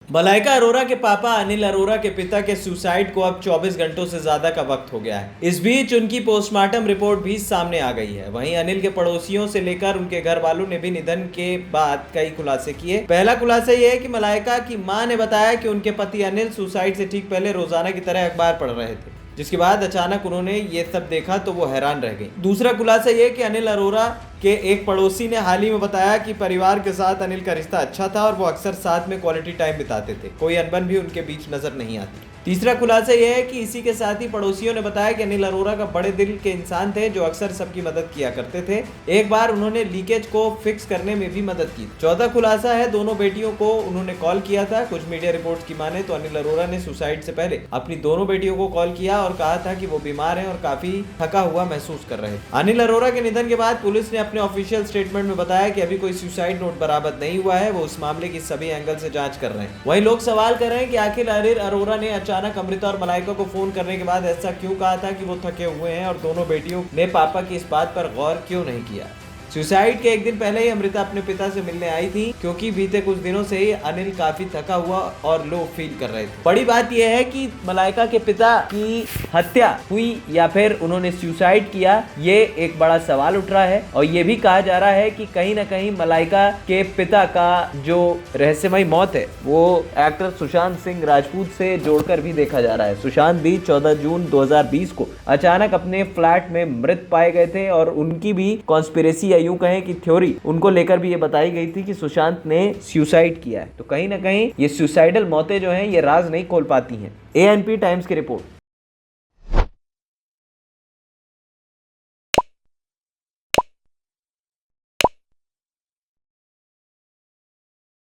मलाइका अरोरा के पापा अनिल अरोरा के पिता के सुसाइड को अब 24 घंटों से ज्यादा का वक्त हो गया है। इस बीच उनकी पोस्टमार्टम रिपोर्ट भी सामने आ गई है। वहीं अनिल के पड़ोसियों से लेकर उनके घर वालों ने भी निधन के बाद कई खुलासे किए। पहला खुलासा यह है कि मलाइका की मां ने बताया कि उनके पति अनिल सुसाइड से ठीक पहले रोजाना की तरह अखबार पढ़ रहे थे, जिसके बाद अचानक उन्होंने ये सब देखा तो वो हैरान रह गई। दूसरा खुलासा ये कि अनिल अरोरा के एक पड़ोसी ने हाल ही में बताया कि परिवार के साथ अनिल का रिश्ता अच्छा था और वो अक्सर साथ में क्वालिटी टाइम बिताते थे, कोई अनबन भी उनके बीच नजर नहीं आती। तीसरा खुलासा यह है कि इसी के साथ ही पड़ोसियों ने बताया कि अनिल अरोरा का बड़े दिल के इंसान थे जो अक्सर सबकी मदद किया करते थे। एक बार उन्होंने लीकेज को फिक्स करने में भी मदद की। चौथा खुलासा है दोनों बेटियों को उन्होंने कॉल किया था। कुछ मीडिया रिपोर्ट्स की माने तो अनिल अरोरा ने सुसाइड से पहले अपनी दोनों बेटियों को कॉल किया और कहा था कि वो बीमार हैं और काफी थका हुआ महसूस कर रहे थे। अनिल अरोरा के निधन के बाद पुलिस ने अपने ऑफिशियल स्टेटमेंट में बताया कि अभी कोई सुसाइड नोट बरामद नहीं हुआ है, वो उस मामले की सभी एंगल से जांच कर रहे हैं। वहीं लोग सवाल कर रहे हैं कि आखिर अनिल अरोरा ने अचानक अमृता और मलाइका को फोन करने के बाद ऐसा क्यों कहा था कि वो थके हुए हैं और दोनों बेटियों ने पापा की इस बात पर गौर क्यों नहीं किया। सुसाइड के एक दिन पहले ही अमृता अपने पिता से मिलने आई थी, क्योंकि बीते कुछ दिनों से ही अनिल काफी थका हुआ और लो फील कर रहे थे। बड़ी बात यह है कि मलाइका के पिता की हत्या हुई या फिर उन्होंने सुसाइड किया, ये एक बड़ा सवाल उठ रहा है। और ये भी कहा जा रहा है कि कहीं ना कहीं मलाइका के पिता का जो रहस्यमय मौत है वो एक्टर सुशांत सिंह राजपूत से जोड़कर भी देखा जा रहा है। सुशांत भी 14 जून 2020 को अचानक अपने फ्लैट में मृत पाए गए थे और उनकी भी कॉन्स्पिरेसी यूं कहें कि थ्योरी उनको लेकर भी ये बताई गई थी कि सुशांत ने सुसाइड किया है। तो कहीं ना कहीं ये सुसाइडल मौतें जो हैं ये राज नहीं खोल पाती हैं। एएनपी टाइम्स की रिपोर्ट।